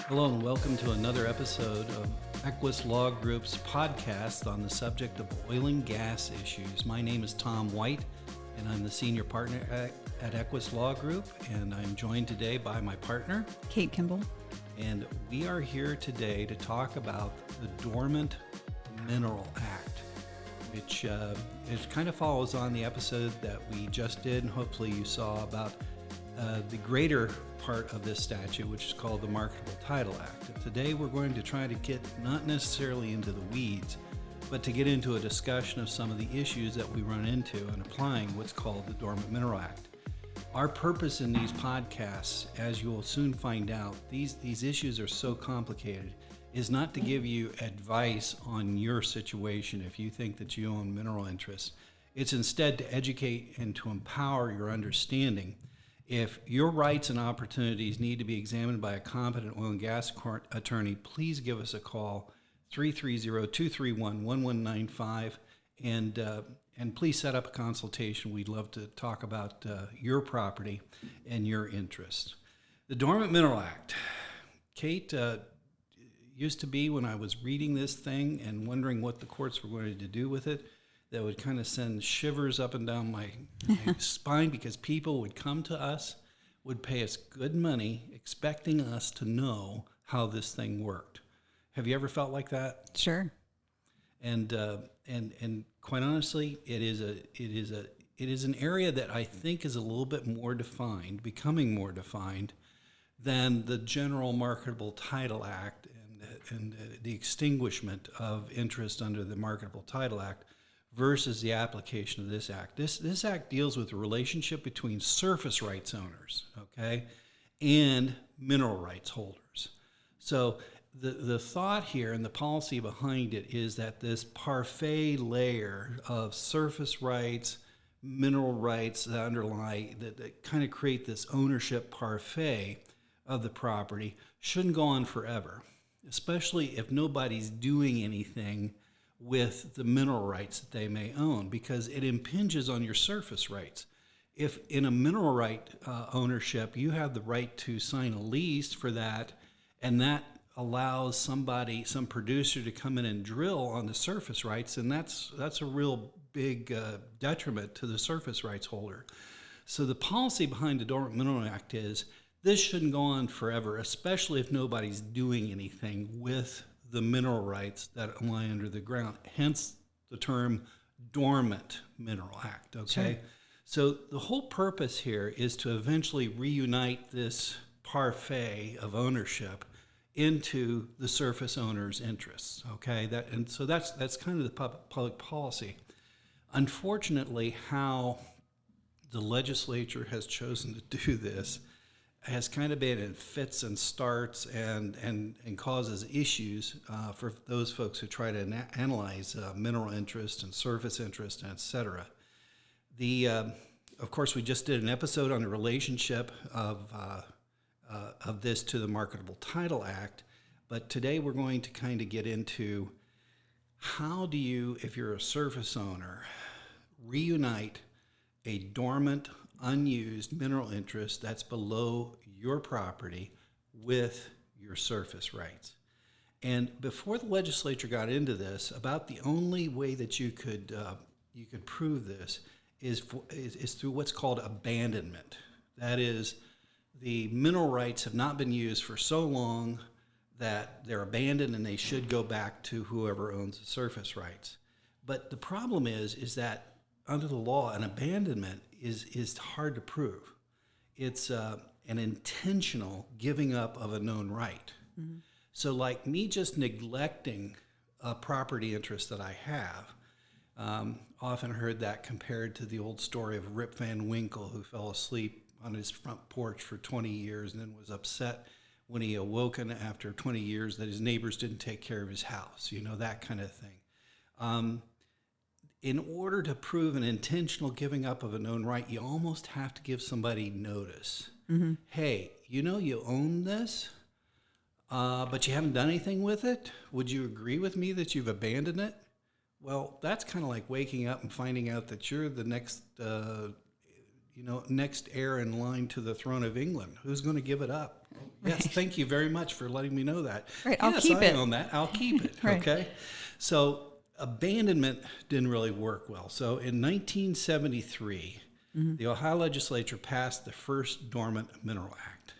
Hello and welcome to another episode of EQUES Law Group's podcast on the subject of oil and gas issues. My name is Tom White and I'm the senior partner at EQUES Law Group, and I'm joined today by my partner, Kate Kimball. And we are here today to talk about the Dormant Mineral Act, which it kind of follows on the episode that we just did, and hopefully you saw about the greater part of this statute, which is called the Marketable Title Act. And today we're going to try to get not necessarily into the weeds, but to get into a discussion of some of the issues that we run into in applying what's called the Dormant Mineral Act. Our purpose in these podcasts, as you will soon find out, these issues are so complicated, is not to give you advice on your situation if you think that you own mineral interests. It's instead to educate and to empower your understanding. If your rights and opportunities need to be examined by a competent oil and gas attorney, please give us a call, 330-231-1195, and please set up a consultation. We'd love to talk about your property and your interests. The Dormant Mineral Act. Kate, used to be when I was reading this thing and wondering what the courts were going to do with it, that would kind of send shivers up and down my spine, because people would come to us, would pay us good money, expecting us to know how this thing worked. Have you ever felt like that? Sure. And quite honestly, it is an area that I think is a little bit more defined, becoming more defined than the General Marketable Title Act and the extinguishment of interest under the Marketable Title Act versus the application of this act. This act deals with the relationship between surface rights owners, okay, and mineral rights holders. So the thought here and the policy behind it is that this parfait layer of surface rights, mineral rights that underlie, that kind of create this ownership parfait of the property shouldn't go on forever, especially if nobody's doing anything with the mineral rights that they may own, because it impinges on your surface rights. If in a mineral right ownership, you have the right to sign a lease for that, and that allows some producer to come in and drill on the surface rights, and that's a real big detriment to the surface rights holder. So the policy behind the Dormant Mineral Act is this shouldn't go on forever, especially if nobody's doing anything with the mineral rights that lie under the ground, hence the term Dormant Mineral Act, okay? Sure. So the whole purpose here is to eventually reunite this parfait of ownership into the surface owner's interests, okay? That's kind of the public policy. Unfortunately, how the legislature has chosen to do this has kind of been in fits and starts and causes issues for those folks who try to analyze mineral interest and surface interest, et cetera. Of course, we just did an episode on the relationship of this to the Marketable Title Act, but today we're going to kind of get into how do you, if you're a surface owner, reunite a dormant, unused mineral interest that's below your property with your surface rights. And before the legislature got into this, about the only way that you could prove this is through what's called abandonment. That is, the mineral rights have not been used for so long that they're abandoned and they should go back to whoever owns the surface rights. But the problem is that under the law, an abandonment is hard to prove. It's an intentional giving up of a known right. Mm-hmm. So like me just neglecting a property interest that I have, often heard that compared to the old story of Rip Van Winkle, who fell asleep on his front porch for 20 years and then was upset when he awoken after 20 years that his neighbors didn't take care of his house, that kind of thing. In order to prove an intentional giving up of a known right, you almost have to give somebody notice. Mm-hmm. Hey, you own this, but you haven't done anything with it. Would you agree with me that you've abandoned it? Well, that's kind of like waking up and finding out that you're the next next heir in line to the throne of England. Who's going to give it up? Yes, thank you very much for letting me know that. Right, I'll yes, keep it. own that. I'll keep it. Right. Okay. So abandonment didn't really work well. So in 1973, the Ohio legislature passed the first Dormant Mineral Act.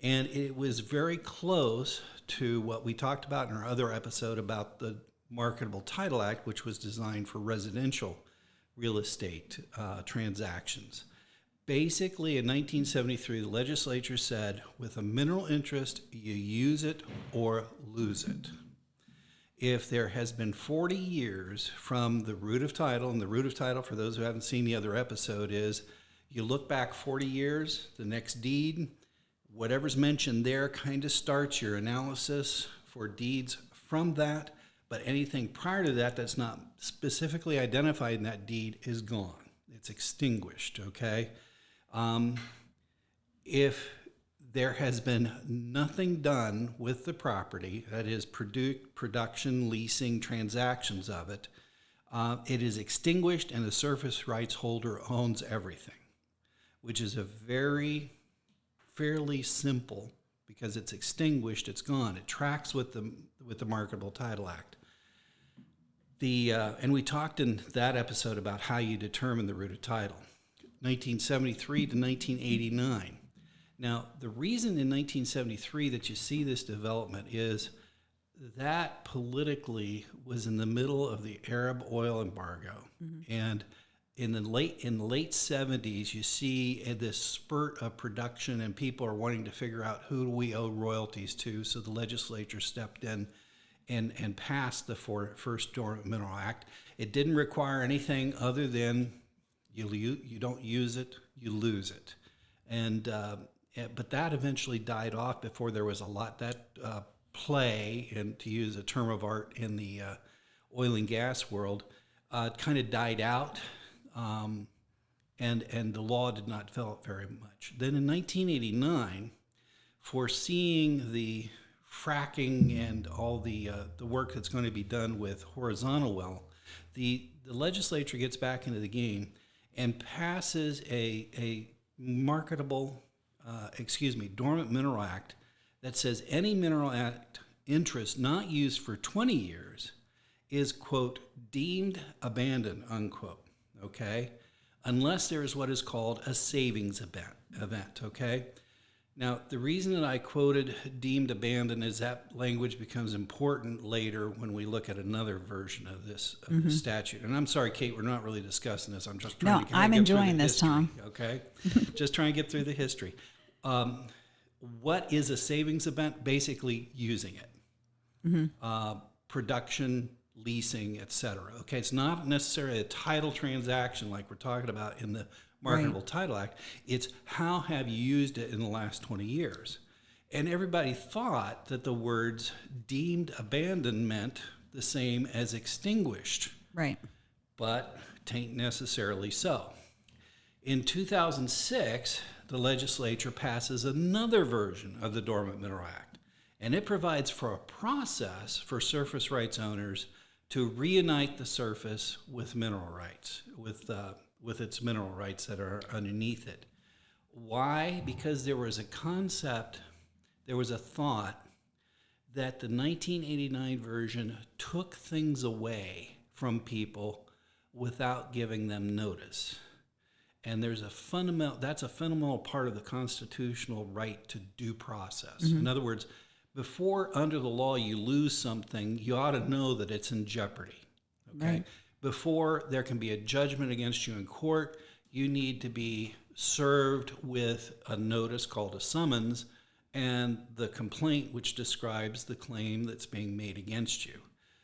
And it was very close to what we talked about in our other episode about the Marketable Title Act, which was designed for residential real estate transactions. Basically, in 1973, the legislature said, with a mineral interest, you use it or lose it. If there has been 40 years from the root of title, and the root of title, for those who haven't seen the other episode, is you look back 40 years, the next deed, whatever's mentioned there kind of starts your analysis for deeds from that, but anything prior to that that's not specifically identified in that deed is gone. It's extinguished, okay? If there has been nothing done with the property, that is production, leasing, transactions of it, it is extinguished and the surface rights holder owns everything, which is a fairly simple, because it's extinguished, it's gone. It tracks with the Marketable Title Act. And we talked in that episode about how you determine the root of title, 1973 to 1989. Now, the reason in 1973 that you see this development is that politically was in the middle of the Arab oil embargo. And in the late 70s, you see this spurt of production and people are wanting to figure out who do we owe royalties to. So the legislature stepped in and passed the first Dormant Mineral Act. It didn't require anything other than you don't use it, you lose it. But that eventually died off before there was a lot that play, and to use a term of art in the oil and gas world, kind of died out, and the law did not develop very much. Then in 1989, foreseeing the fracking and all the work that's going to be done with horizontal well, the legislature gets back into the game and passes a Dormant Mineral Act that says any mineral act interest not used for 20 years is, quote, deemed abandoned, unquote, okay, unless there is what is called a savings event, okay? Now, the reason that I quoted deemed abandoned is that language becomes important later when we look at another version of this statute. And I'm sorry, Kate, we're not really discussing this. I'm just trying to I'm get enjoying through the this, history, Tom. okay? Just trying to get through the history. What is a savings event? Basically using it. Production, leasing, etc. Okay, it's not necessarily a title transaction like we're talking about in the Marketable Title Act. It's how have you used it in the last 20 years? And everybody thought that the words deemed abandoned meant the same as extinguished. Right. But tain't necessarily so. In 2006, the legislature passes another version of the Dormant Mineral Act, and it provides for a process for surface rights owners to reunite the surface with mineral rights, with its mineral rights that are underneath it. Why? Because there was a concept, there was a thought that the 1989 version took things away from people without giving them notice. And that's a fundamental part of the constitutional right to due process. In other words, before under the law you lose something, you ought to know that it's in jeopardy. Okay. Right. Before there can be a judgment against you in court, you need to be served with a notice called a summons and the complaint which describes the claim that's being made against you.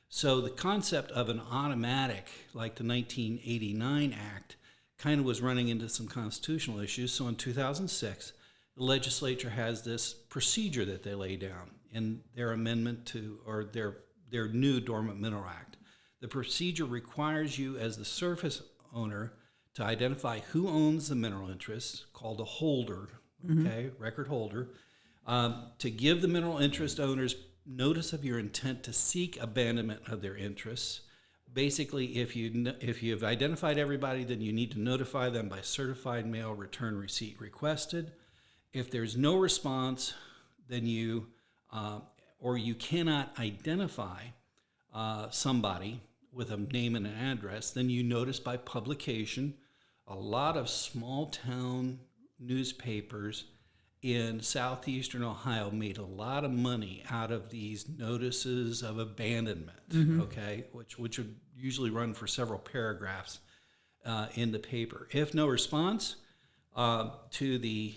So the concept of an automatic, like the 1989 Act, kind of was running into some constitutional issues. So in 2006, the legislature has this procedure that they lay down in their amendment to, or their new Dormant Mineral Act. The procedure requires you as the surface owner to identify who owns the mineral interest, called a holder, okay, record holder, to give the mineral interest owners notice of your intent to seek abandonment of their interests basically, if you've identified everybody, then you need to notify them by certified mail, return receipt requested. If there's no response, then you or you cannot identify somebody with a name and an address, then you notice by publication. A lot of small town newspapers in southeastern Ohio made a lot of money out of these notices of abandonment, okay, which would usually run for several paragraphs in the paper. If no response to the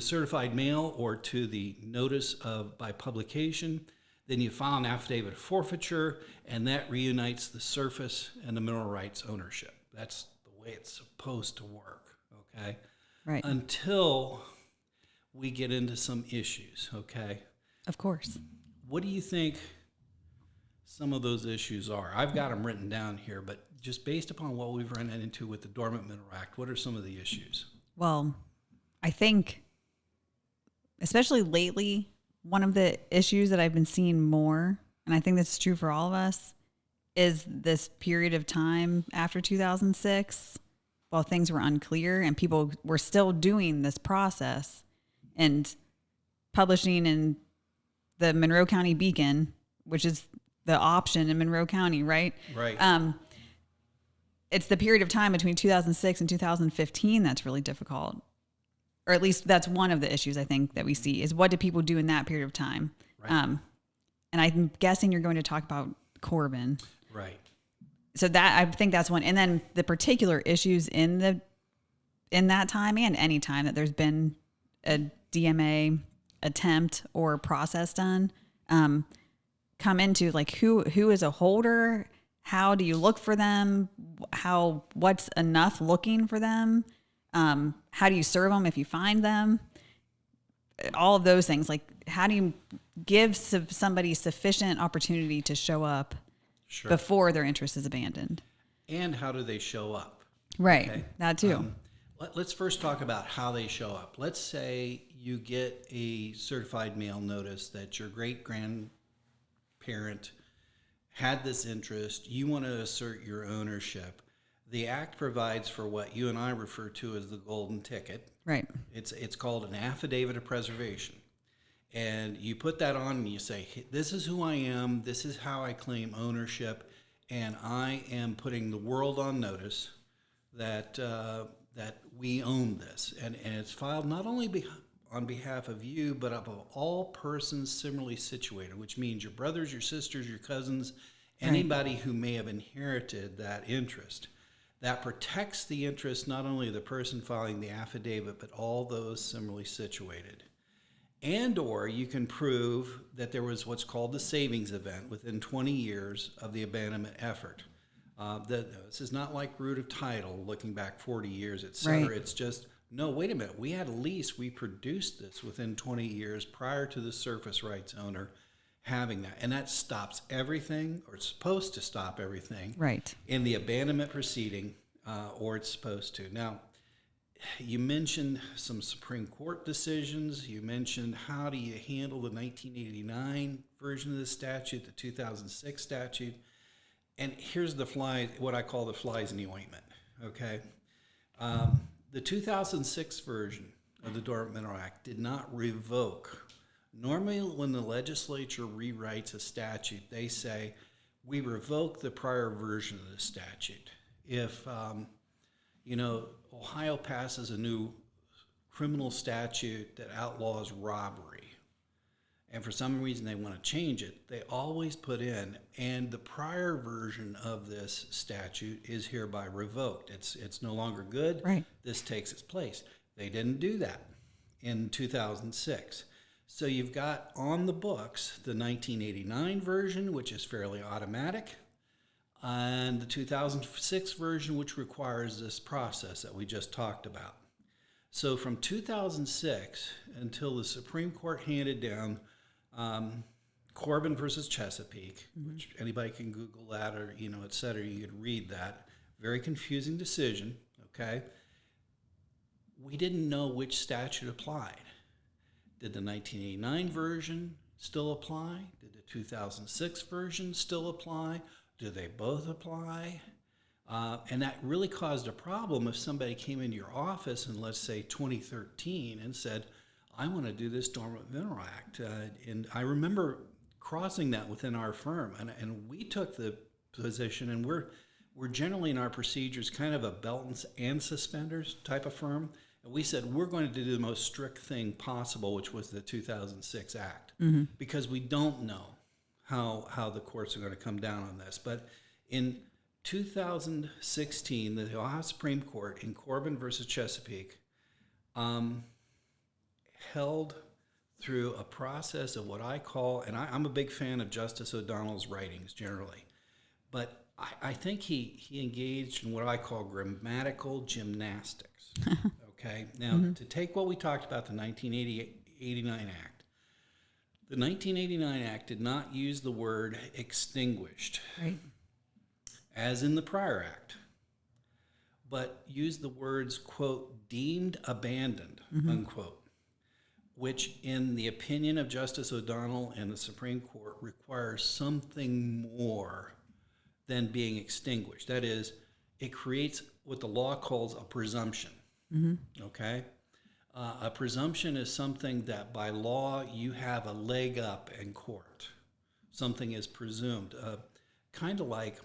certified mail or to the notice of by publication, then you file an affidavit of forfeiture, and that reunites the surface and the mineral rights ownership. That's the way it's supposed to work, okay? Right. Until we get into some issues, okay? Of course. What do you think some of those issues are? I've got them written down here, but just based upon what we've run into with the Dormant Mineral Act, what are some of the issues? Well, I think, especially lately, one of the issues that I've been seeing more, and I think that's true for all of us, is this period of time after 2006, while things were unclear and people were still doing this process and publishing in the Monroe County Beacon, which is the option in Monroe County, right? Right. It's the period of time between 2006 and 2015 that's really difficult. Or at least that's one of the issues I think that we see is what do people do in that period of time? Right. And I'm guessing you're going to talk about Corbin. Right. So that I think that's one. And then the particular issues in that time and any time that there's been a DMA attempt or process done, come into like who is a holder, how do you look for them, what's enough looking for them, how do you serve them if you find them, all of those things. Like how do you give somebody sufficient opportunity to show up before their interest is abandoned? And how do they show up? Right, okay? That too. Let's first talk about how they show up. Let's say you get a certified mail notice that your great-grandparent had this interest. You want to assert your ownership. The Act provides for what you and I refer to as the golden ticket. Right. It's called an affidavit of preservation. And you put that on and you say, hey, this is who I am, this is how I claim ownership, and I am putting the world on notice that that we own this. And it's filed not only on behalf of you, but of all persons similarly situated, which means your brothers, your sisters, your cousins, anybody who may have inherited that interest. That protects the interest not only of the person filing the affidavit, but all those similarly situated. And or you can prove that there was what's called the savings event within 20 years of the abandonment effort. This is not like root of title, looking back 40 years, et cetera. Right. It's just, no, wait a minute. We had a lease. We produced this within 20 years prior to the surface rights owner having that. And that stops everything, or it's supposed to stop everything, right, in the abandonment proceeding, or it's supposed to. Now, you mentioned some Supreme Court decisions. You mentioned how do you handle the 1989 version of the statute, the 2006 statute. And here's what I call the flies in the ointment, okay? The 2006 version of the Dormant Mineral Act did not revoke. Normally, when the legislature rewrites a statute, they say, we revoke the prior version of the statute. If, Ohio passes a new criminal statute that outlaws robbery, and for some reason they want to change it, they always put in, and the prior version of this statute is hereby revoked. It's no longer good. Right. This takes its place. They didn't do that in 2006. So you've got on the books the 1989 version, which is fairly automatic, and the 2006 version, which requires this process that we just talked about. So from 2006 until the Supreme Court handed down Corbin versus Chesapeake, which anybody can Google that or, et cetera, you could read that. Very confusing decision, okay? We didn't know which statute applied. Did the 1989 version still apply? Did the 2006 version still apply? Do they both apply? And that really caused a problem if somebody came into your office in, let's say, 2013 and said, I want to do this Dormant Mineral Act. And I remember crossing that within our firm. And we took the position, and we're generally in our procedures kind of a belt and suspenders type of firm. And we said, we're going to do the most strict thing possible, which was the 2006 Act, because we don't know how the courts are going to come down on this. But in 2016, the Ohio Supreme Court in Corbin versus Chesapeake held through a process of what I call, and I'm a big fan of Justice O'Donnell's writings generally, but I think he engaged in what I call grammatical gymnastics. Okay, now to take what we talked about, the 1989 Act. The 1989 Act did not use the word extinguished, Right. as in the prior act, but used the words, quote, deemed abandoned, unquote, which in the opinion of Justice O'Donnell and the Supreme Court requires something more than being extinguished. That is, it creates what the law calls a presumption, okay? A presumption is something that by law you have a leg up in court. Something is presumed, kind of like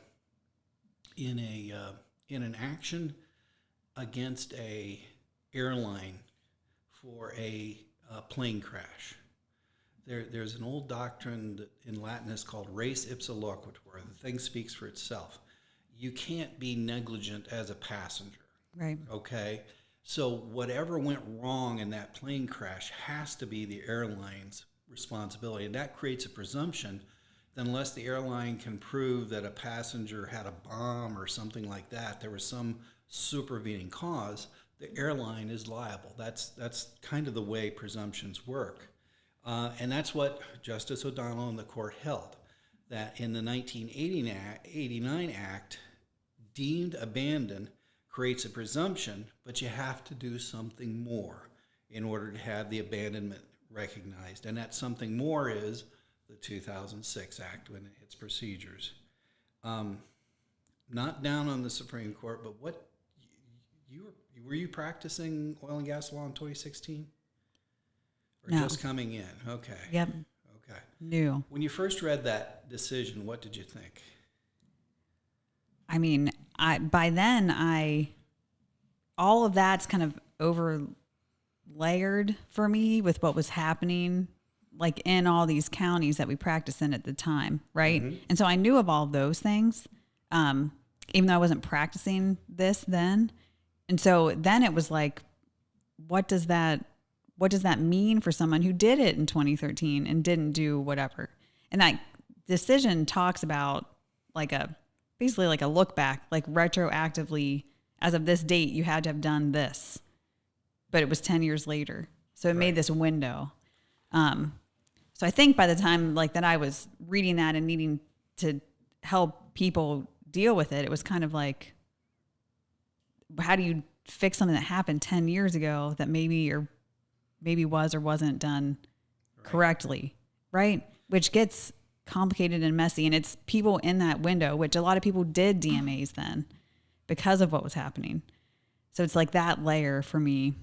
in an action against a airline for a plane crash. There's an old doctrine that in Latin is called res ipsa loquitur. The thing speaks for itself. You can't be negligent as a passenger. Right. Okay? So whatever went wrong in that plane crash has to be the airline's responsibility. And that creates a presumption that unless the airline can prove that a passenger had a bomb or something like that, there was some supervening cause, the airline is liable. That's kind of the way presumptions work. And that's what Justice O'Donnell and the court held, that in the 1989 Act, deemed abandoned creates a presumption, but you have to do something more in order to have the abandonment recognized. And that something more is the 2006 Act when it hits procedures. Not down on the Supreme Court, but what were you practicing oil and gas law in 2016? Or No. just coming in? Okay. Yep. Okay. New. When you first read that decision, what did you think? I mean, by then all of that's kind of over layered for me with what was happening like in all these counties that we practiced in at the time, right? And so I knew of all of those things, even though I wasn't practicing this then. And so then it was like, what does that mean for someone who did it in 2013 and didn't do whatever? And that decision talks about basically like a look back, like retroactively, as of this date, you had to have done this, but it was 10 years later. So it made this window. So I think by the time like that I was reading that and needing to help people deal with it, it was kind of like, how do you fix something that happened 10 years ago that maybe was or wasn't done correctly, right? Which gets complicated and messy. And it's people in that window, which a lot of people did DMAs then because of what was happening. So it's like that layer for me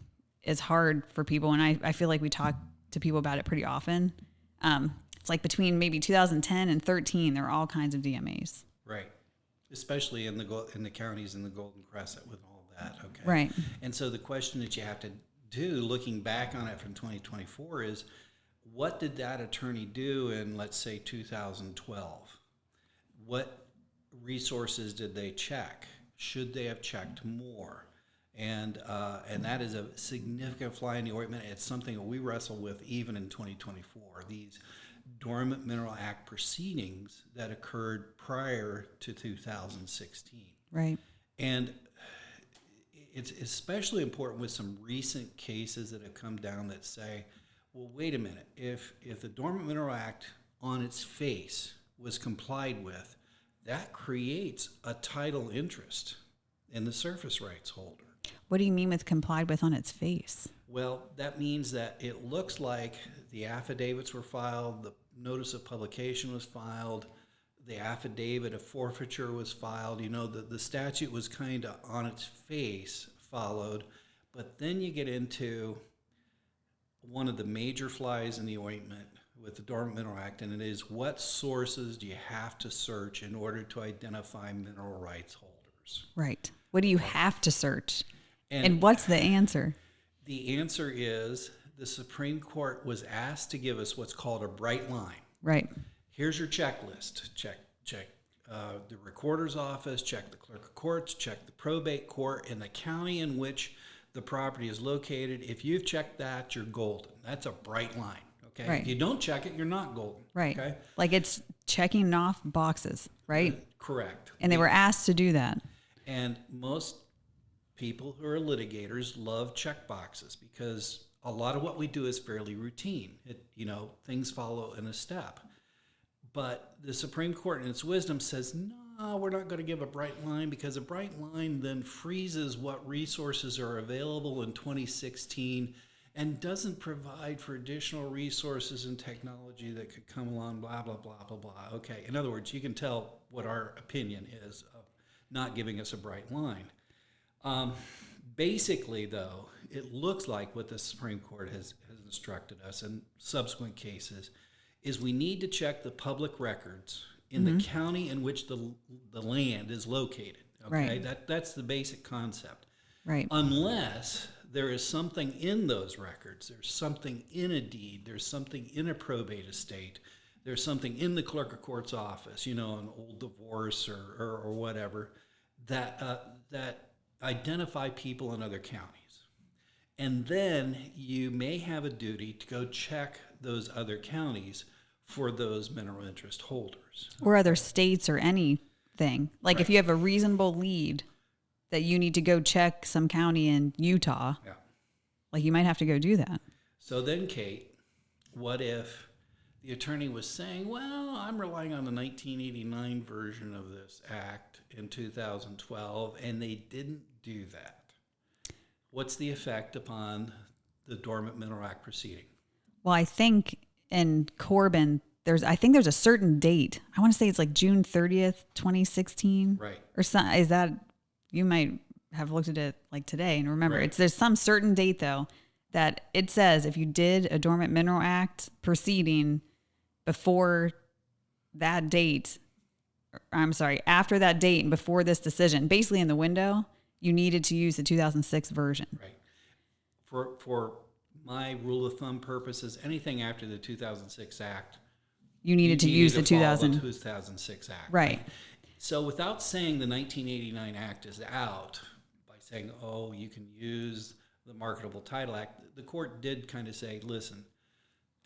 is hard for people. And I feel like we talk to people about it pretty often. It's like between maybe 2010 and 13, there were all kinds of DMAs. Right. Especially in the counties in the Golden Crescent with all that. Okay. Right. And so the question that you have to do, looking back on it from 2024, is what did that attorney do in, let's say, 2012? What resources did they check? Should they have checked more? And that is a significant fly in the ointment. It's something that we wrestle with even in 2024. These Dormant Mineral Act proceedings that occurred prior to 2016. Right. And it's especially important with some recent cases that have come down that say, well, wait a minute, if the Dormant Mineral Act on its face was complied with, that creates a title interest in the surface rights holder. What do you mean with complied with on its face? Well, that means that it looks like the affidavits were filed, the notice of publication was filed, the affidavit of forfeiture was filed. You know, the statute was kind of on its face followed. But then you get into one of the major flies in the ointment with the Dormant Mineral Act, and it is, what sources do you have to search in order to identify mineral rights holders? Right. What do you have to search? And And what's the answer? the answer is the Supreme Court was asked to give us what's called a bright line. Right. Here's your checklist. Check the recorder's office, check the clerk of courts, check the probate court, and the county in which the property is located. If you've checked that, you're golden. That's a bright line. Okay. Right. If you don't check it, you're not golden. Right. Okay. Like it's checking off boxes, right? Correct. And they were asked to do that. And most people who are litigators love check boxes because a lot of what we do is fairly routine. Things follow in a step. But the Supreme Court in its wisdom says, no, we're not going to give a bright line, because a bright line then freezes what resources are available in 2016 and doesn't provide for additional resources and technology that could come along, blah, blah, blah, blah, blah. Okay, in other words, you can tell what our opinion is of not giving us a bright line. Basically, though, it looks like what the Supreme Court has instructed us in subsequent cases is we need to check the public records in the county in which the land is located. Okay, Right. That's the basic concept. Right. Unless there is something in those records, there's something in a deed, there's something in a probate estate, there's something in the clerk of court's office, an old divorce or whatever, that identify people in other counties. And then you may have a duty to go check those other counties for those mineral interest holders. Or other states or anything. Like if you have a reasonable lead that you need to go check some county in Utah, like you might have to go do that. So then, Kate, what if the attorney was saying, well, I'm relying on the 1989 version of this act in 2012, and they didn't do that? What's the effect upon the Dormant Mineral Act proceeding? Well, I think in Corbin, there's a certain date. I want to say it's like June 30th, 2016. Right. Or some, is that, you might have looked at it like today and remember. Right. There's some certain date though that it says if you did a Dormant Mineral Act proceeding before that date, after that date and before this decision, basically in the window, you needed to use the 2006 version. Right. For my rule of thumb purposes, anything after the 2006 Act, You needed to use the follow 2006 Act. Right. So without saying the 1989 Act is out, by saying, oh, you can use the Marketable Title Act, the court did kind of say, listen,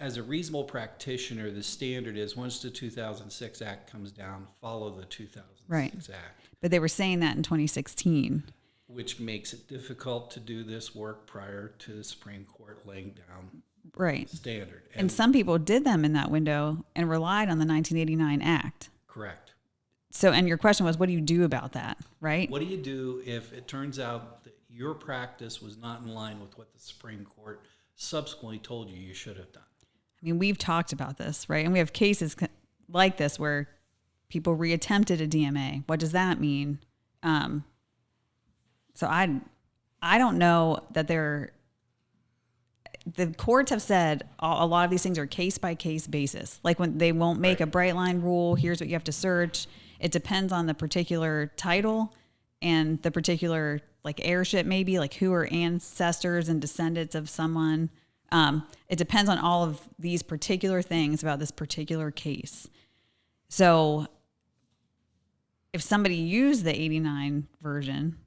as a reasonable practitioner, the standard is once the 2006 Act comes down, follow the 2006 Act. But they were saying that in 2016. Which makes it difficult to do this work prior to the Supreme Court laying down Right. standard. And some people did them in that window and relied on the 1989 Act. Correct. So, and your question was, what do you do about that, right? What do you do if it turns out that your practice was not in line with what the Supreme Court subsequently told you should have done? I mean, we've talked about this, right? And we have cases like this where people reattempted a DMA. What does that mean? So I don't know that the courts have said a lot of these things are case by case basis. Like when they won't make a bright line rule, here's what you have to search. It depends on the particular title and the particular like heirship, maybe like who are ancestors and descendants of someone. It depends on all of these particular things about this particular case. So if somebody used the 89 version,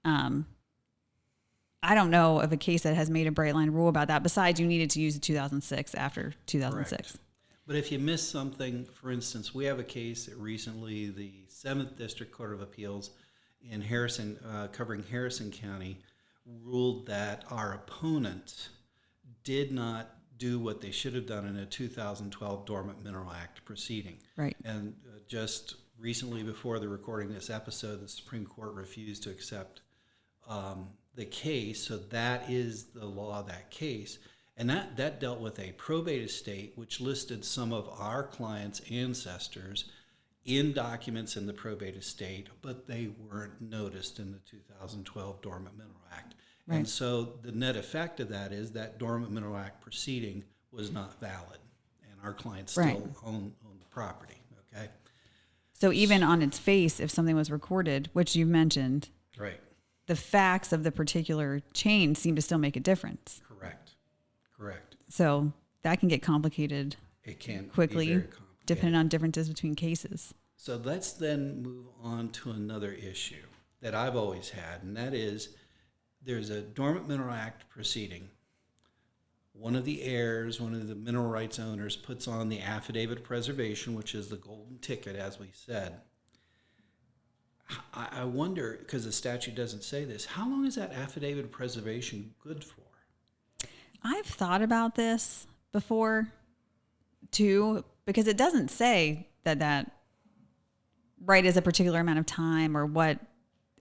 I don't know of a case that has made a bright line rule about that. Besides, you needed to use the 2006 after 2006. Correct. But if you miss something, for instance, we have a case that recently the 7th District Court of Appeals in Harrison, covering Harrison County, ruled that our opponents did not do what they should have done in a 2012 Dormant Mineral Act proceeding. Right. And just recently, before the recording of this episode, the Supreme Court refused to accept the case. So that is the law of that case. And that dealt with a probate estate which listed some of our clients' ancestors in documents in the probate estate, but they weren't noticed in the 2012 Dormant Mineral Act. Right. And so the net effect of that is that Dormant Mineral Act proceeding was not valid, and our clients still Right. own the property, okay? So even on its face, if something was recorded, which you mentioned, Right, the facts of the particular chain seem to still make a difference. correct. So that can get complicated It can quickly, be very complicated. depending on differences between cases. So let's then move on to another issue that I've always had, and that is there's a Dormant Mineral Act proceeding. One of the heirs, one of the mineral rights owners, puts on the affidavit of preservation, which is the golden ticket, as we said. I wonder, because the statute doesn't say this, how long is that affidavit of preservation good for? I've thought about this before too, because it doesn't say that right is a particular amount of time or what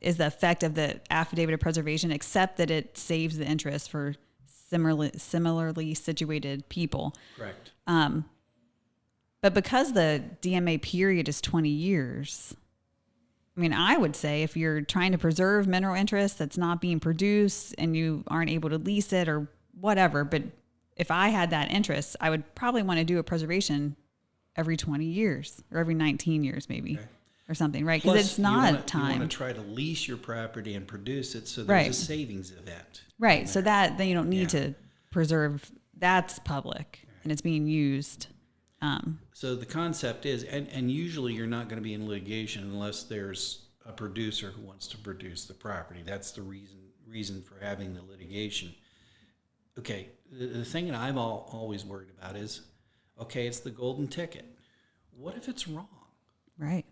is the effect of the affidavit of preservation, except that it saves the interest for similarly situated people. Correct. But because the DMA period is 20 years, I mean, I would say if you're trying to preserve mineral interest that's not being produced and you aren't able to lease it or whatever, but if I had that interest, I would probably want to do a preservation every 20 years or every 19 years maybe. Okay. Or something, right? Because it's not time. You want to try to lease your property and produce it, so there's Right. a savings event. Right. So that then you don't need Yeah. to preserve. That's public and it's being used. So the concept is, and usually you're not going to be in litigation unless there's a producer who wants to produce the property. That's the reason for having the litigation. Okay, the thing that I've always worried about is, okay, it's the golden ticket. What if it's wrong? Right.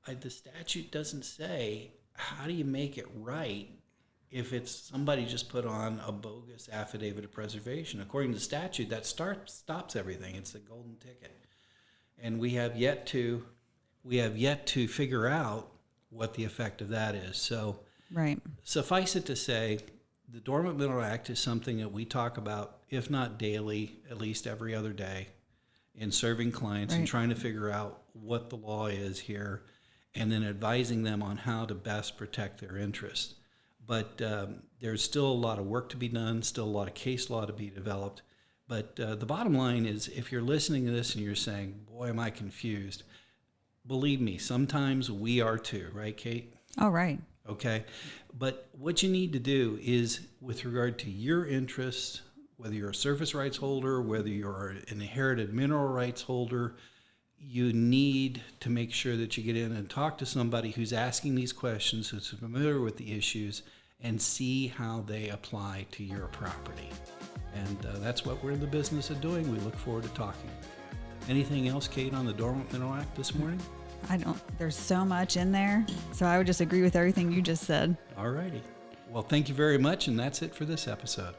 The statute doesn't say how do you make it right if it's somebody just put on a bogus affidavit of preservation. According to the statute, that stops everything. It's a golden ticket, and we have yet to figure out what the effect of that is. So, Right. suffice it to say, the Dormant Mineral Act is something that we talk about, if not daily, at least every other day, in serving clients and Right. trying to figure out what the law is here, and then advising them on how to best protect their interests. But there's still a lot of work to be done, still a lot of case law to be developed. But the bottom line is, if you're listening to this and you're saying, boy, am I confused, believe me, sometimes we are too, right, Kate? Oh, right. Okay. But what you need to do is, with regard to your interests, whether you're a surface rights holder, whether you're an inherited mineral rights holder, you need to make sure that you get in and talk to somebody who's asking these questions, who's familiar with the issues, and see how they apply to your property. And that's what we're in the business of doing. We look forward to talking. Anything else, Kate, on the Dormant Mineral Act this morning? There's so much in there. So I would just agree with everything you just said. All righty. Well, thank you very much, and that's it for this episode.